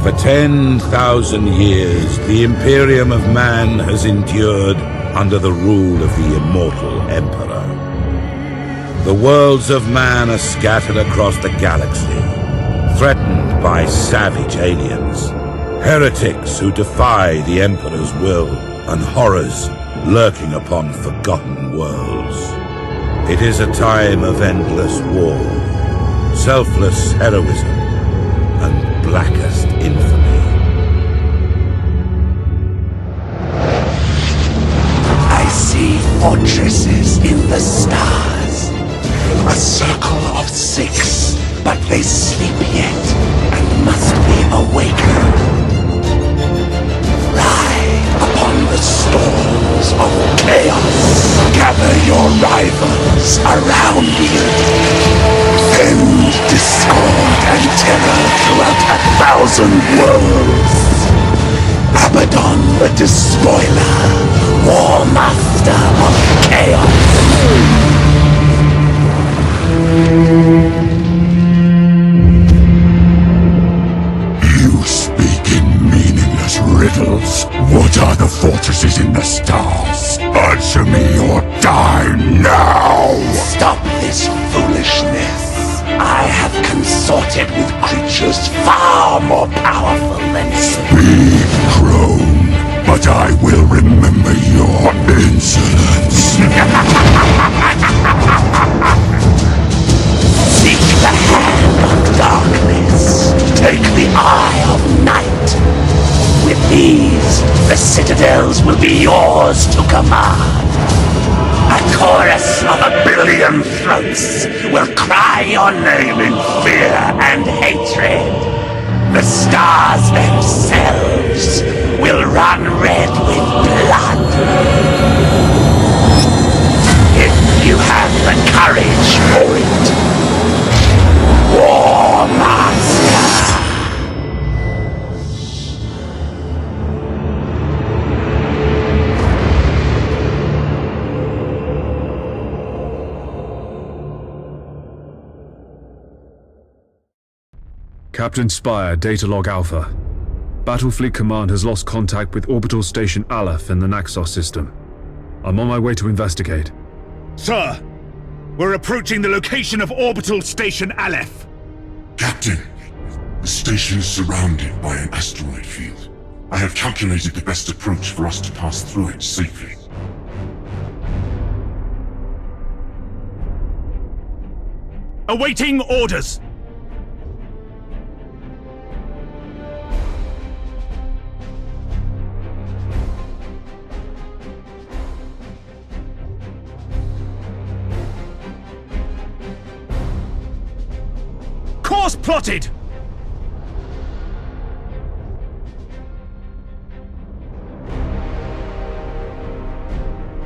For 10,000 years, the Imperium of man has endured under the rule of the immortal Emperor. The worlds of man are scattered across the galaxy, threatened by savage aliens, heretics who defy the Emperor's will, and horrors lurking upon forgotten worlds. It is a time of endless war, selfless heroism, and blackest infamy. I see fortresses in the stars. A circle of 6, but they sleep yet and must be awakened. Ride upon the storms of chaos. Gather your rivals around you. End discord and terror throughout 1,000 worlds. Abaddon the Despoiler, War Master of Chaos. You speak in meaningless riddles. What are the fortresses in the stars? Answer me or die now! Stop this foolishness. I have consorted with creatures far more powerful than you. Speak, crone, but I will remember your insolence. Seek the hand of darkness. Take the eye of night. With these, the citadels will be yours to command. A chorus of 1 billion throats will cry your name in fear and hatred. The stars themselves will run red with blood. If you have the courage for it. War Master! Captain Spire, Data Log Alpha. Battlefleet Command has lost contact with Orbital Station Aleph in the Naxos system. I'm on my way to investigate. Sir, we're approaching the location of Orbital Station Aleph. Captain, the station is surrounded by an asteroid field. I have calculated the best approach for us to pass through it safely. Awaiting orders. Course plotted!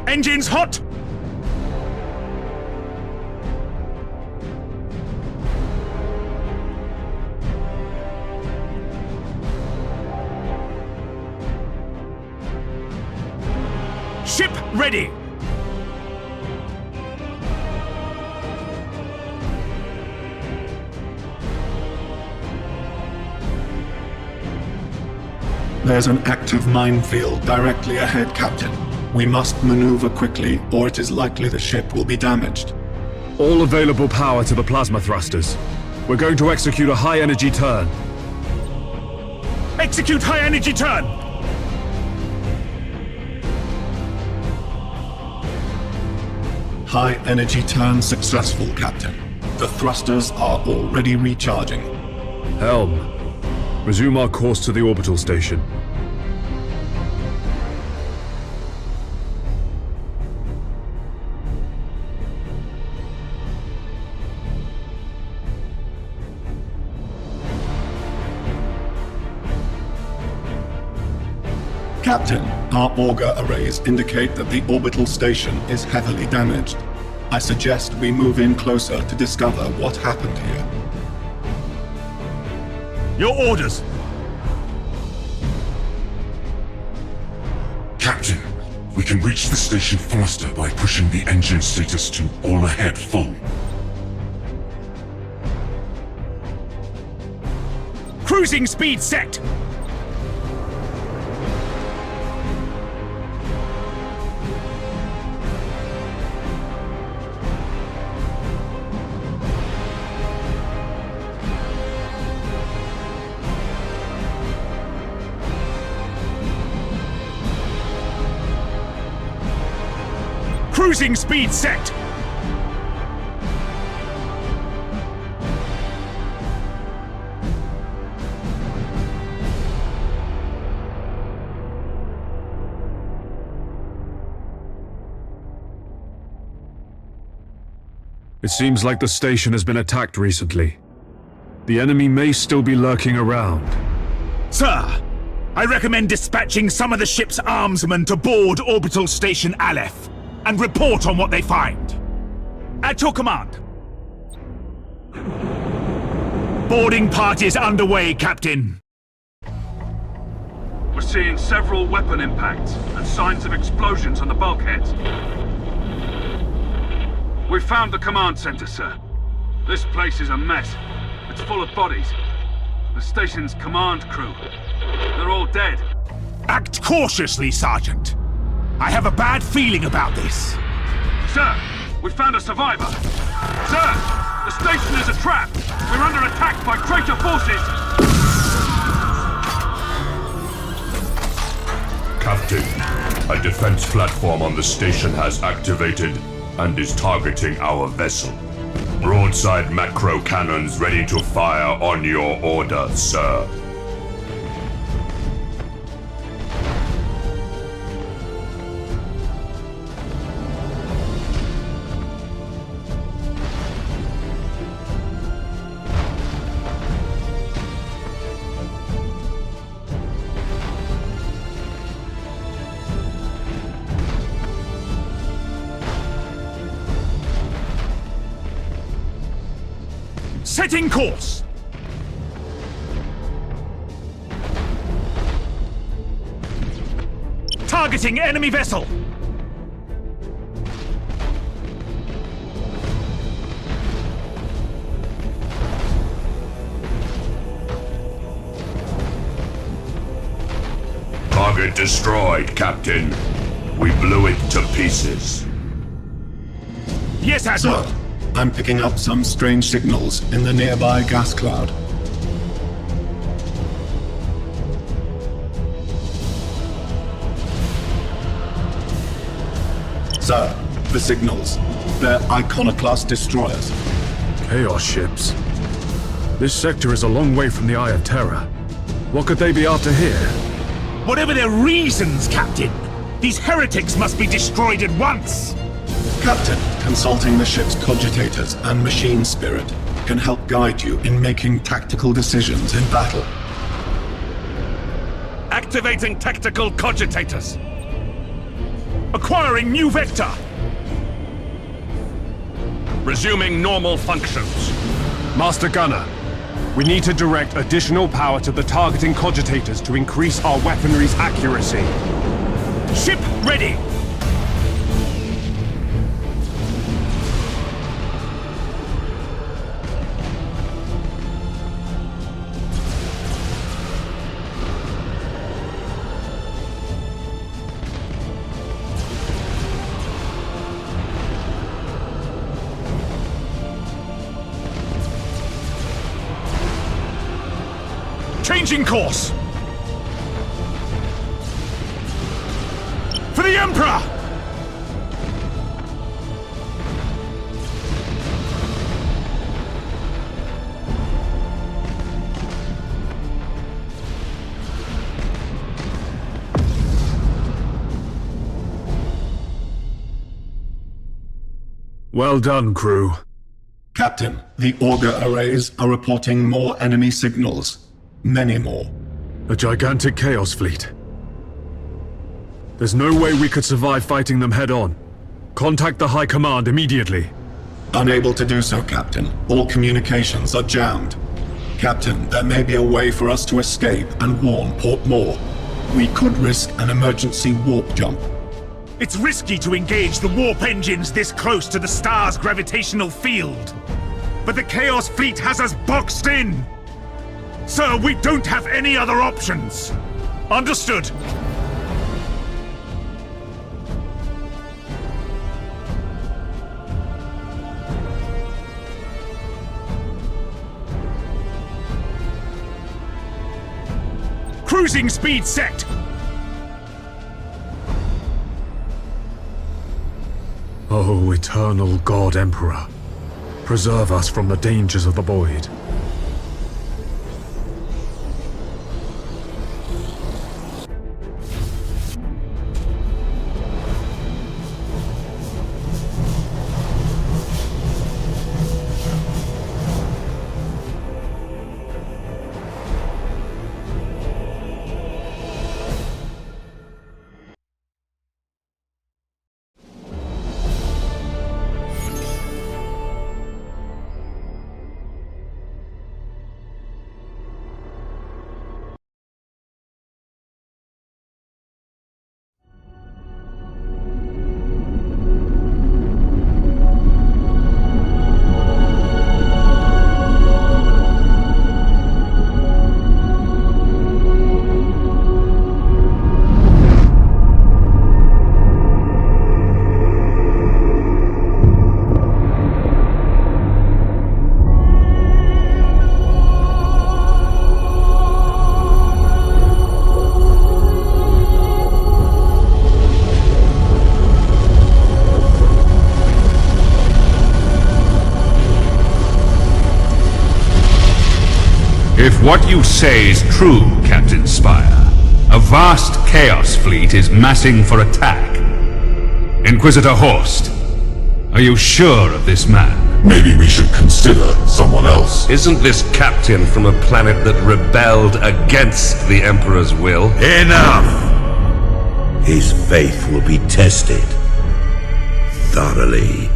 Engines hot! Ship ready! There's an active minefield directly ahead, Captain. We must maneuver quickly, or it is likely the ship will be damaged. All available power to the plasma thrusters. We're going to execute a high-energy turn. Execute high-energy turn! High energy turn successful, Captain. The thrusters are already recharging. Helm, resume our course to the orbital station. Captain, our auger arrays indicate that the orbital station is heavily damaged. I suggest we move in closer to discover what happened here. Your orders! Captain, we can reach the station faster by pushing the engine status to all ahead full. Crew Cruising speed set! Cruising speed set! It seems like the station has been attacked recently. The enemy may still be lurking around. Sir, I recommend dispatching some of the ship's armsmen to board Orbital Station Aleph and report on what they find. At your command. Boarding parties underway, Captain. We're seeing several weapon impacts and signs of explosions on the bulkheads. We've found the command center, sir. This place is a mess. It's full of bodies. The station's command crew. They're all dead. Act cautiously, Sergeant. I have a bad feeling about this. Sir, we found a survivor. Sir, the station is a trap. We're under attack by traitor forces. Captain, a defense platform on the station has activated and is targeting our vessel. Broadside macro cannons ready to fire on your order, sir. Setting course! Targeting enemy vessel! Target destroyed, Captain. We blew it to pieces. Yes, Admiral! Sir, I'm picking up some strange signals in the nearby gas cloud. Sir, the signals. They're iconoclast destroyers. Chaos ships. This sector is a long way from the Eye of Terror. What could they be after here? Whatever their reasons, Captain, these heretics must be destroyed at once! Captain, consulting the ship's cogitators and machine spirit can help guide you in making tactical decisions in battle. Activating tactical cogitators. Acquiring new vector. Resuming normal functions. Master Gunner, we need to direct additional power to the targeting cogitators to increase our weaponry's accuracy. Ship ready! Changing course! For the Emperor! Well done, crew. Captain, the auger arrays are reporting more enemy signals. Many more. A gigantic Chaos fleet. There's no way we could survive fighting them head-on. Contact the High Command immediately. Unable to do so, Captain. All communications are jammed. Captain, there may be a way for us to escape and warn Port Maw. We could risk an emergency warp jump. It's risky to engage the warp engines this close to the star's gravitational field. But the Chaos fleet has us boxed in! Sir, we don't have any other options. Understood. Cruising speed set! Oh, eternal God Emperor, preserve us from the dangers of the void. If what you say is true, Captain Spire, a vast Chaos fleet is massing for attack. Inquisitor Horst, are you sure of this man? Maybe we should consider someone else. Isn't this captain from a planet that rebelled against the Emperor's will? Enough! His faith will be tested thoroughly.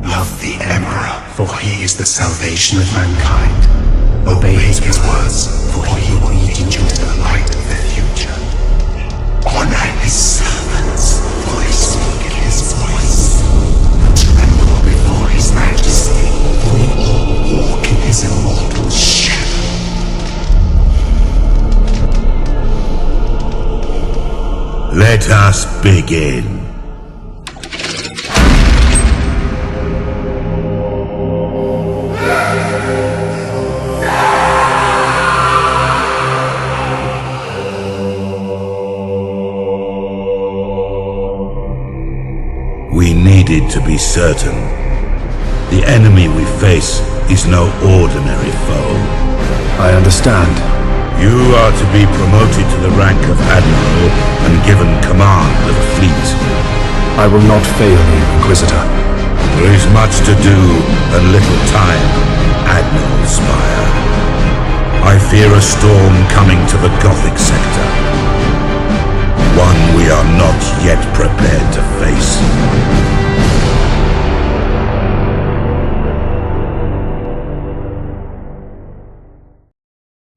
Love the Emperor, for he is the salvation of mankind. Obey his words, for he will lead you into the light of the future. Honor his servants, for they speak in his voice. Tremble before his majesty, for we all walk in his immortal shadow. Let us begin. We needed to be certain. The enemy we face is no ordinary foe. I understand. You are to be promoted to the rank of Admiral and given command of a fleet. I will not fail you, Inquisitor. There is much to do and little time, Admiral Spire. I fear a storm coming to the Gothic sector. One we are not yet prepared to face.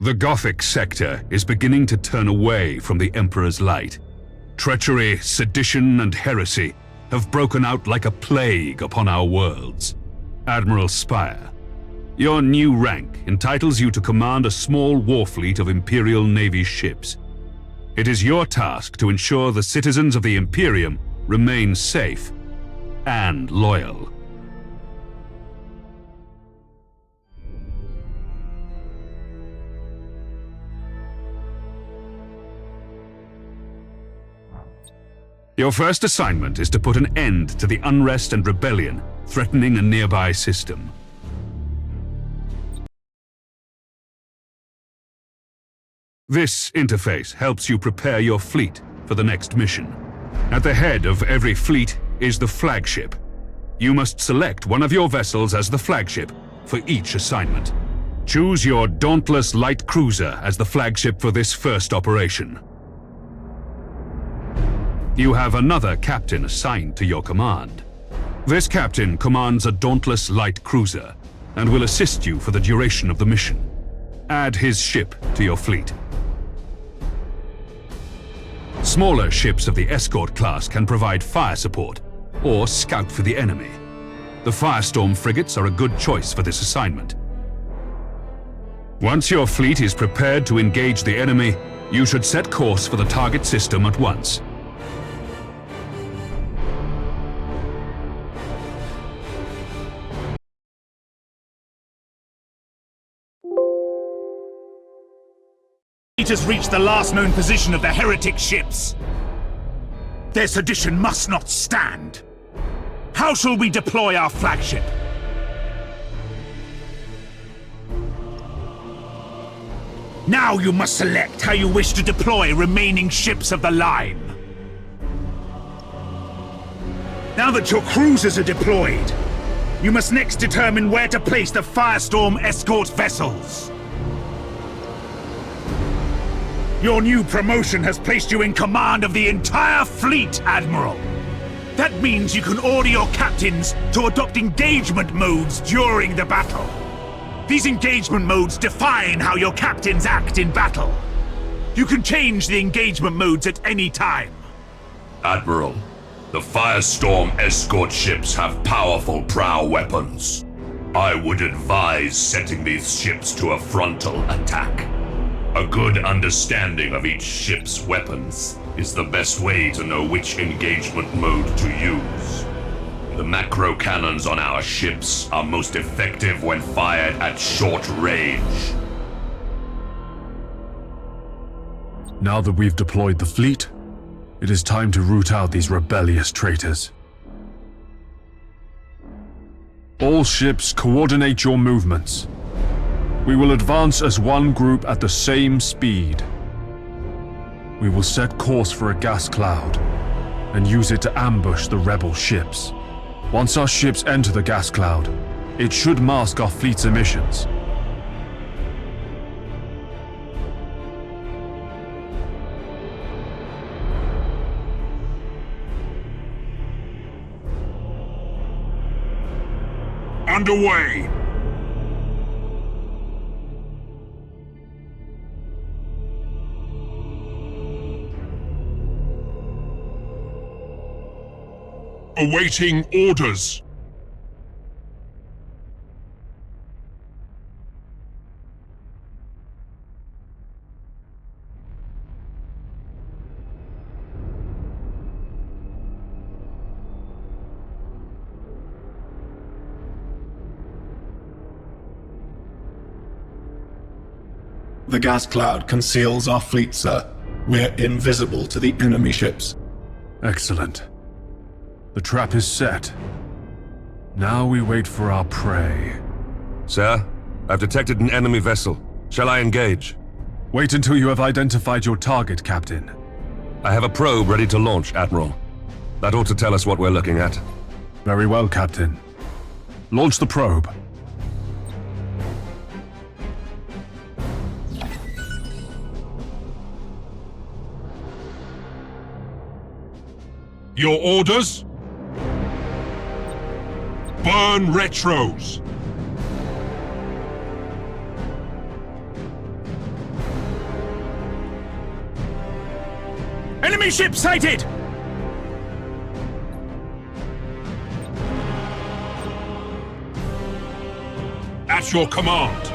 The Gothic sector is beginning to turn away from the Emperor's light. Treachery, sedition, and heresy have broken out like a plague upon our worlds. Admiral Spire, your new rank entitles you to command a small war fleet of Imperial Navy ships. It is your task to ensure the citizens of the Imperium remain safe and loyal. Your first assignment is to put an end to the unrest and rebellion threatening a nearby system. This interface helps you prepare your fleet for the next mission. At the head of every fleet is the flagship. You must select one of your vessels as the flagship for each assignment. Choose your Dauntless Light Cruiser as the flagship for this first operation. You have another captain assigned to your command. This captain commands a Dauntless Light Cruiser and will assist you for the duration of the mission. Add his ship to your fleet. Smaller ships of the escort class can provide fire support or scout for the enemy. The Firestorm frigates are a good choice for this assignment. Once your fleet is prepared to engage the enemy, you should set course for the target system at once. It has reached the last known position of the heretic ships. Their sedition must not stand. How shall we deploy our flagship? Now you must select how you wish to deploy remaining ships of the line. Now that your cruisers are deployed, you must next determine where to place the Firestorm escort vessels. Your new promotion has placed you in command of the entire fleet, Admiral. That means you can order your captains to adopt engagement modes during the battle. These engagement modes define how your captains act in battle. You can change the engagement modes at any time. Admiral, the Firestorm escort ships have powerful prow weapons. I would advise setting these ships to a frontal attack. A good understanding of each ship's weapons is the best way to know which engagement mode to use. The macro cannons on our ships are most effective when fired at short range. Now that we've deployed the fleet, it is time to root out these rebellious traitors. All ships, coordinate your movements. We will advance as one group at the same speed. We will set course for a gas cloud and use it to ambush the rebel ships. Once our ships enter the gas cloud, it should mask our fleet's emissions. Underway! Awaiting orders. The gas cloud conceals our fleet, sir. We're invisible to the enemy ships. Excellent. The trap is set. Now we wait for our prey. Sir, I've detected an enemy vessel. Shall I engage? Wait until you have identified your target, Captain. I have a probe ready to launch, Admiral. That ought to tell us what we're looking at. Very well, Captain. Launch the probe. Your orders? Burn retros. Enemy ship sighted! At your command.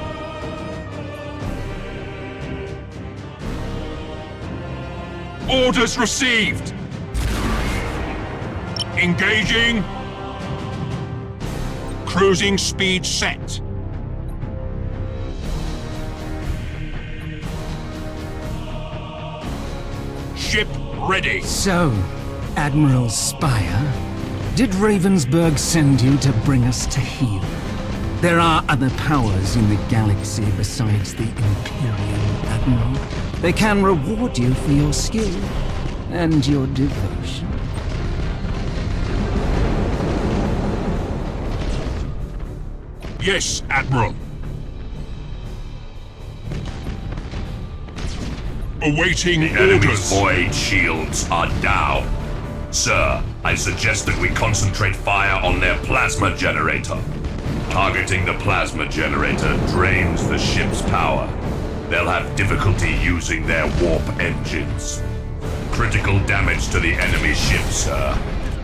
Orders received. Engaging. Cruising speed set. Ship ready. So, Admiral Spire, did Ravensburg send you to bring us to heel? There are other powers in the galaxy besides the Imperium, Admiral. They can reward you for your skill and your devotion. Yes, Admiral. Awaiting The enemy's orders. void shields are down. Sir, I suggest that we concentrate fire on their plasma generator. Targeting the plasma generator drains the ship's power. They'll have difficulty using their warp engines. Critical damage to the enemy ship, sir.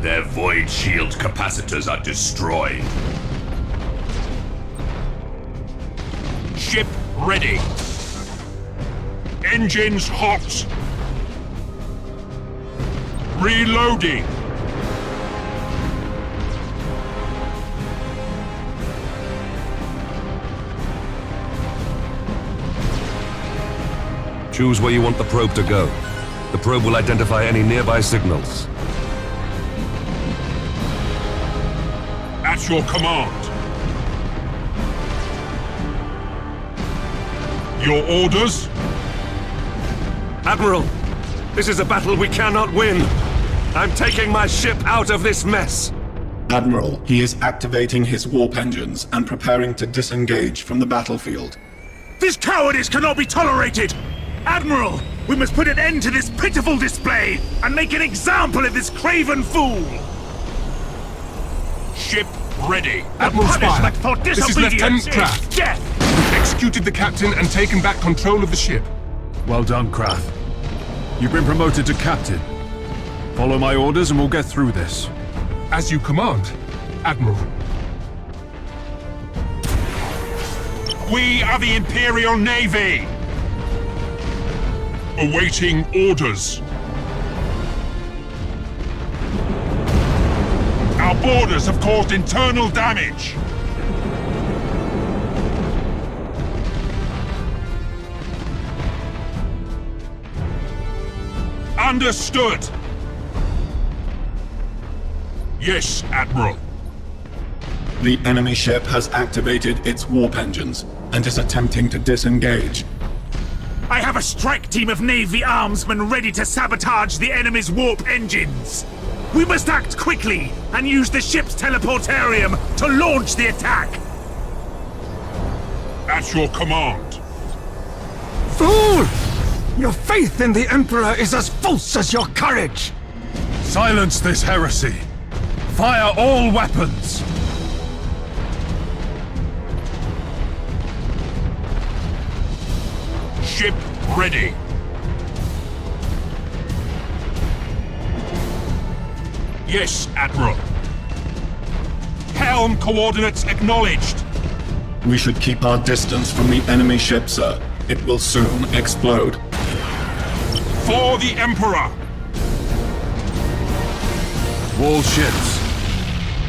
Their void shield capacitors are destroyed. Ship ready. Engines hot. Reloading. Choose where you want the probe to go. The probe will identify any nearby signals. At your command. Your orders? Admiral, this is a battle we cannot win. I'm taking my ship out of this mess. Admiral, he is activating his warp engines and preparing to disengage from the battlefield. This cowardice cannot be tolerated! Admiral, we must put an end to this pitiful display and make an example of this craven fool! Ship ready. Admiral Spire, Punishment for this is disobedience Lieutenant Kraft. is death! We've executed the captain and taken back control of the ship. Well done, Kraft. You've been promoted to captain. Follow my orders and we'll get through this. As you command, Admiral. We are the Imperial Navy. Awaiting orders. Our boarders have caused internal damage. Understood. Yes, Admiral. The enemy ship has activated its warp engines and is attempting to disengage. I have a strike team of Navy armsmen ready to sabotage the enemy's warp engines. We must act quickly and use the ship's teleportarium to launch the attack. At your command. Fool! Your faith in the Emperor is as false as your courage! Silence this heresy! Fire all weapons! Ship ready. Yes, Admiral. Helm coordinates acknowledged. We should keep our distance from the enemy ship, sir. It will soon explode. For the Emperor. Wall ships,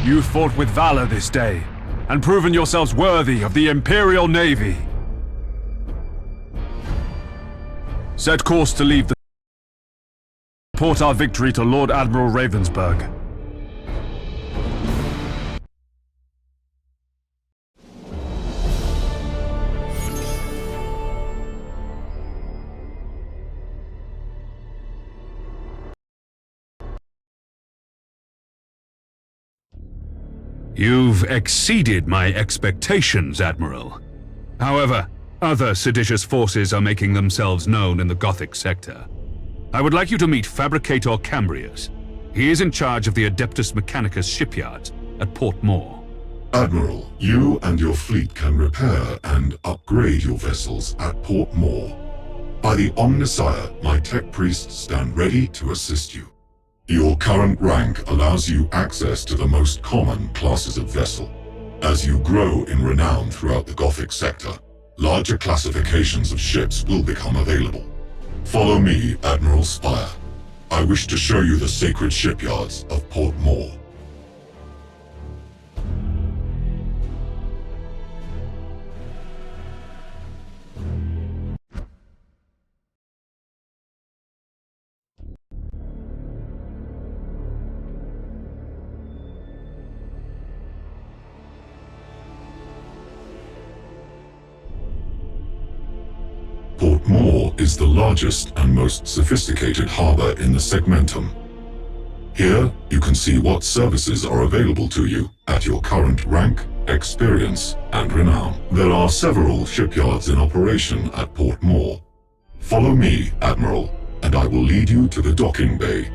you fought with valor this day, and proven yourselves worthy of the Imperial Navy. Set course to leave the... Report our victory to Lord Admiral Ravensburg. You've exceeded my expectations, Admiral. However, other seditious forces are making themselves known in the Gothic sector. I would like you to meet Fabricator Cambrius. He is in charge of the Adeptus Mechanicus shipyard at Port Maw. Admiral, you and your fleet can repair and upgrade your vessels at Port Maw. By the Omnissiah, my tech priests stand ready to assist you. Your current rank allows you access to the most common classes of vessel. As you grow in renown throughout the Gothic sector, larger classifications of ships will become available. Follow me, Admiral Spire. I wish to show you the sacred shipyards of Port Maw. Port Maw is the largest and most sophisticated harbor in the Segmentum. Here, you can see what services are available to you at your current rank, experience, and renown. There are several shipyards in operation at Port Maw. Follow me, Admiral, and I will lead you to the docking bay.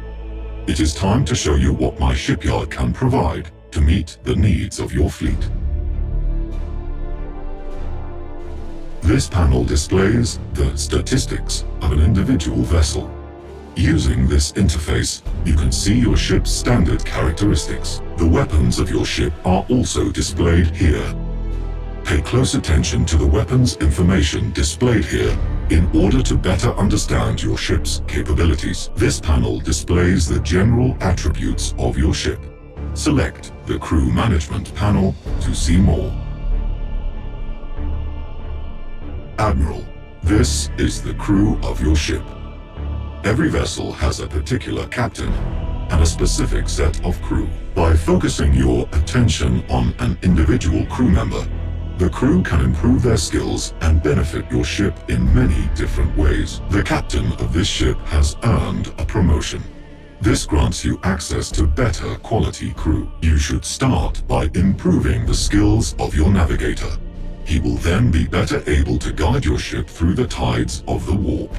It is time to show you what my shipyard can provide to meet the needs of your fleet. This panel displays the statistics of an individual vessel. Using this interface, you can see your ship's standard characteristics. The weapons of your ship are also displayed here. Pay close attention to the weapons information displayed here in order to better understand your ship's capabilities. This panel displays the general attributes of your ship. Select the Crew Management panel to see more. Admiral, this is the crew of your ship. Every vessel has a particular captain and a specific set of crew. By focusing your attention on an individual crew member, the crew can improve their skills and benefit your ship in many different ways. The captain of this ship has earned a promotion. This grants you access to better quality crew. You should start by improving the skills of your navigator. He will then be better able to guide your ship through the tides of the warp.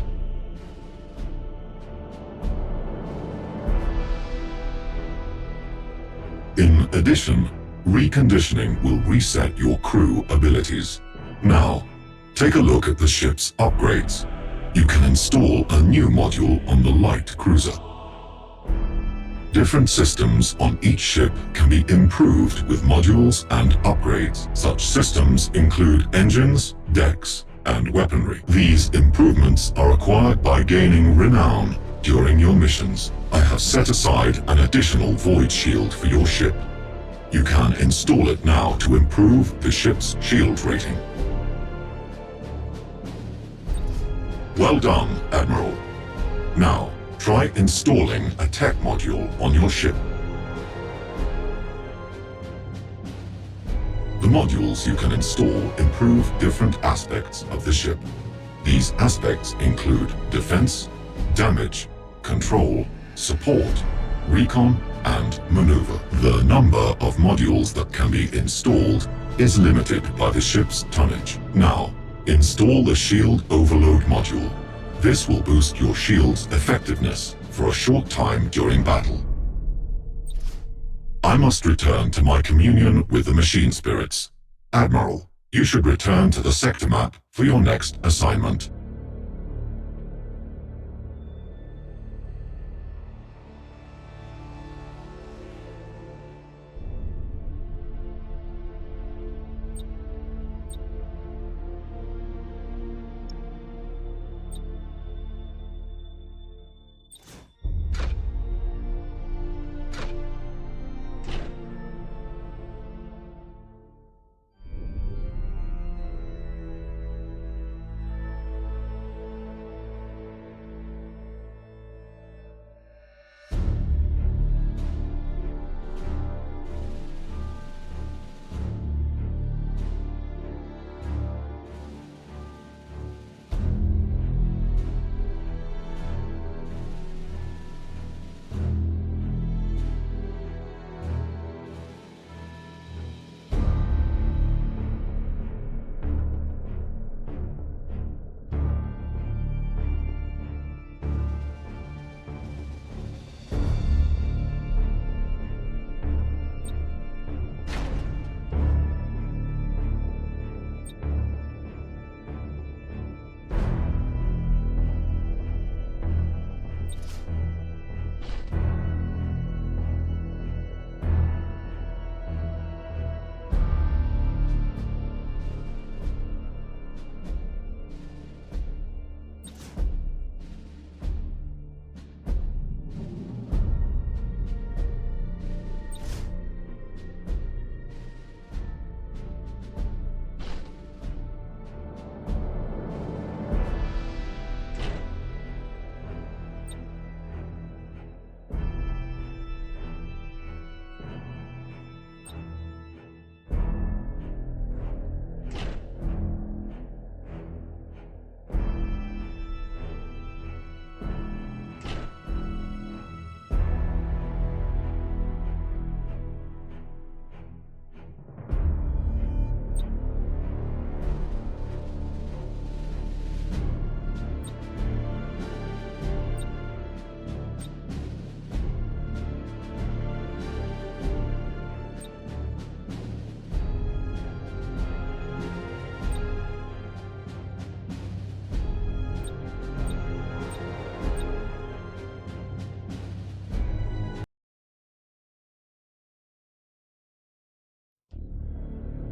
In addition, reconditioning will reset your crew abilities. Now, take a look at the ship's upgrades. You can install a new module on the light cruiser. Different systems on each ship can be improved with modules and upgrades. Such systems include engines, decks, and weaponry. These improvements are acquired by gaining renown during your missions. I have set aside an additional void shield for your ship. You can install it now to improve the ship's shield rating. Well done, Admiral. Now, try installing a tech module on your ship. The modules you can install improve different aspects of the ship. These aspects include defense, damage, control, support, recon, and maneuver. The number of modules that can be installed is limited by the ship's tonnage. Now, install the Shield Overload module. This will boost your shield's effectiveness for a short time during battle. I must return to my communion with the machine spirits. Admiral, you should return to the sector map for your next assignment.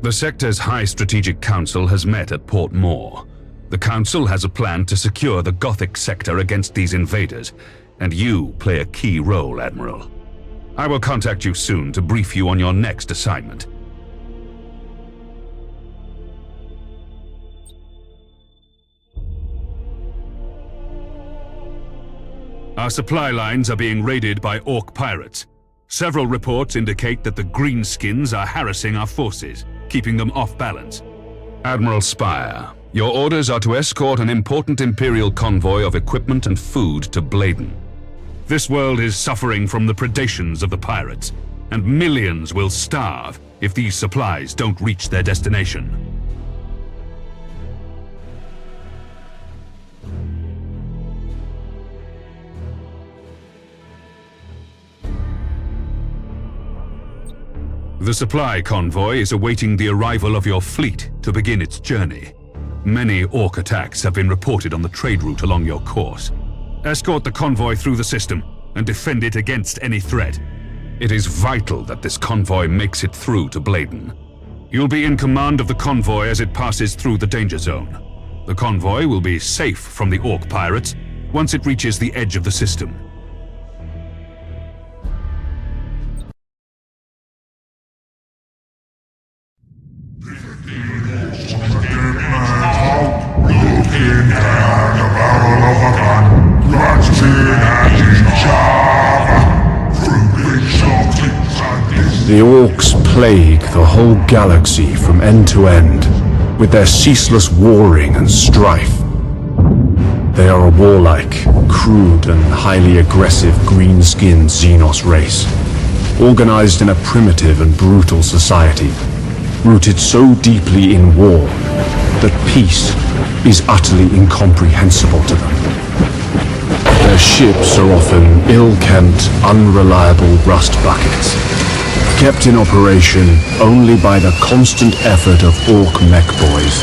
The sector's High Strategic Council has met at Port Maw. The Council has a plan to secure the Gothic sector against these invaders, and you play a key role, Admiral. I will contact you soon to brief you on your next assignment. Our supply lines are being raided by ork pirates. Several reports indicate that the Greenskins are harassing our forces, keeping them off balance. Admiral Spire, your orders are to escort an important Imperial convoy of equipment and food to Bladen. This world is suffering from the predations of the pirates, and millions will starve if these supplies don't reach their destination. The supply convoy is awaiting the arrival of your fleet to begin its journey. Many ork attacks have been reported on the trade route along your course. Escort the convoy through the system and defend it against any threat. It is vital that this convoy makes it through to Bladen. You'll be in command of the convoy as it passes through the danger zone. The convoy will be safe from the ork pirates once it reaches the edge of the system. The orks plague the whole galaxy from end to end, with their ceaseless warring and strife. They are a warlike, crude and highly aggressive green-skinned Xenos race, organized in a primitive and brutal society, rooted so deeply in war that peace is utterly incomprehensible to them. Their ships are often ill-kempt, unreliable rust buckets, kept in operation only by the constant effort of ork mech boys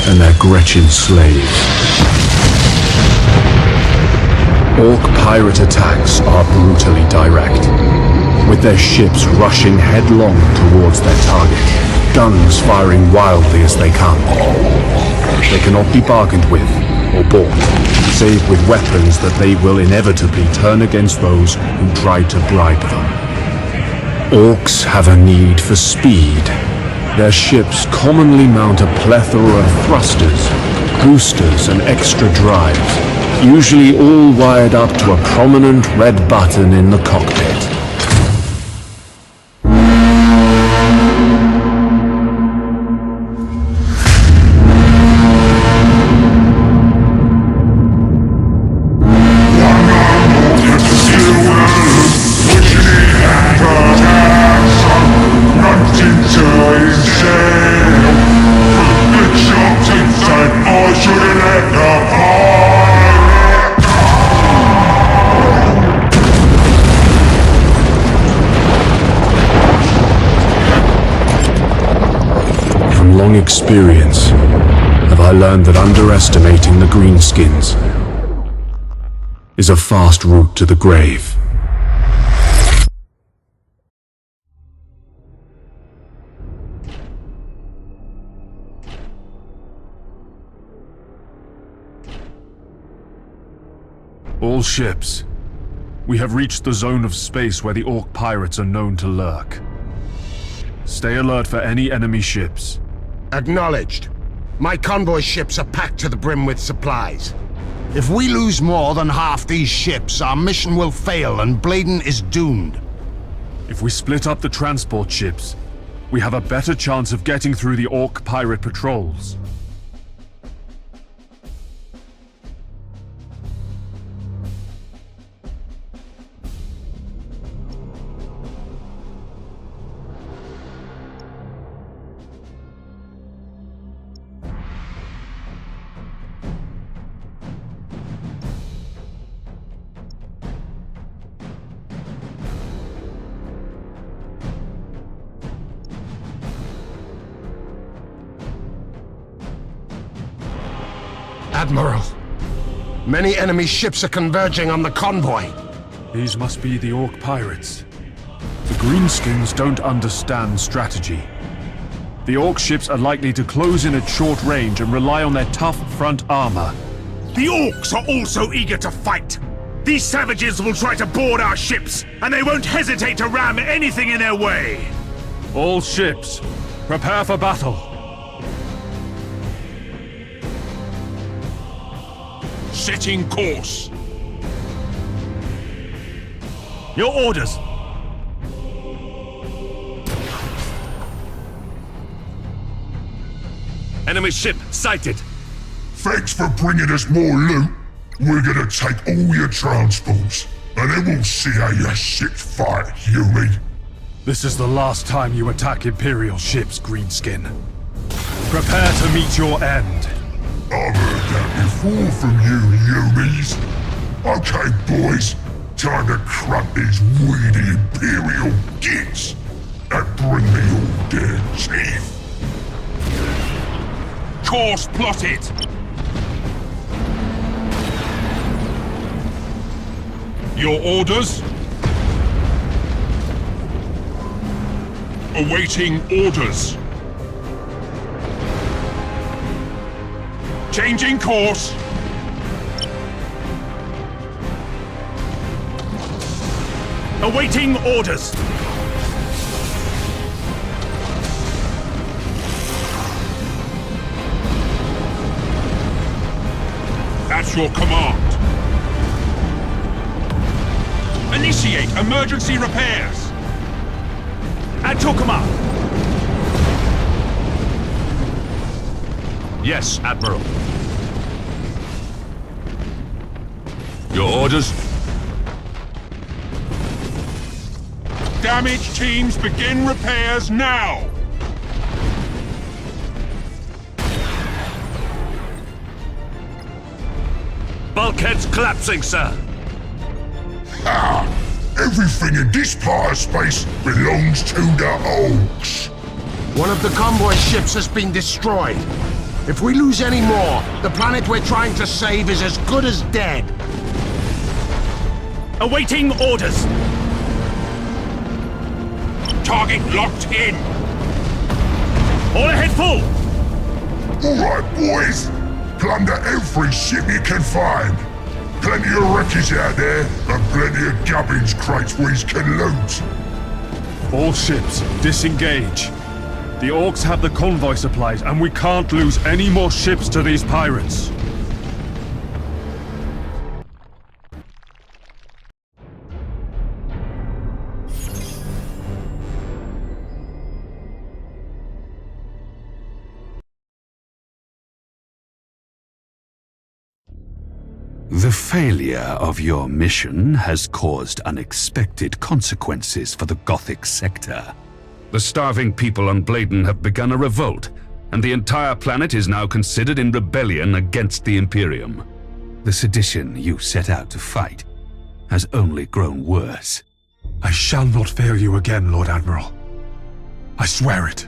and their Gretchen slaves. Ork pirate attacks are brutally direct, with their ships rushing headlong towards their target, guns firing wildly as they come. They cannot be bargained with or bought, save with weapons that they will inevitably turn against those who try to bribe them. Orks have a need for speed. Their ships commonly mount a plethora of thrusters, boosters, and extra drives, usually all wired up to a prominent red button in the cockpit. Long experience have I learned that underestimating the Greenskins is a fast route to the grave. All ships. We have reached the zone of space where the ork pirates are known to lurk. Stay alert for any enemy ships. Acknowledged. My convoy ships are packed to the brim with supplies. If we lose more than half these ships, our mission will fail and Bladen is doomed. If we split up the transport ships, we have a better chance of getting through the ork pirate patrols. Admiral, many enemy ships are converging on the convoy. These must be the ork pirates. The Greenskins don't understand strategy. The orc ships are likely to close in at short range and rely on their tough front armor. The orks are also eager to fight. These savages will try to board our ships, and they won't hesitate to ram anything in their way. All ships, prepare for battle. Setting course. Your orders. Enemy ship sighted. Thanks for bringing us more loot. We're gonna take all your transports, and then we'll see how your ships fight, human. This is the last time you attack Imperial ships, Greenskin. Prepare to meet your end. I've heard that before from you, humans. Okay, boys. Time to crack these weedy Imperial gits and bring me all their teeth. Course plotted. Your orders? Awaiting orders. Changing course. Awaiting orders. That's your command. Initiate emergency repairs. At your command. Yes, Admiral. Your orders? Damage teams begin repairs now. Bulkheads collapsing, sir. Ah! Everything in this part of space belongs to the orks. One of the convoy ships has been destroyed. If we lose any more, the planet we're trying to save is as good as dead. Awaiting orders. Target locked in. All ahead full. All right, boys. Plunder every ship you can find. Plenty of wreckage out there, and plenty of gubbins crates we can loot. All ships, disengage. The orcs have the convoy supplies, and we can't lose any more ships to these pirates. The failure of your mission has caused unexpected consequences for the Gothic sector. The starving people on Bladen have begun a revolt, and the entire planet is now considered in rebellion against the Imperium. The sedition you set out to fight has only grown worse. I shall not fail you again, Lord Admiral. I swear it.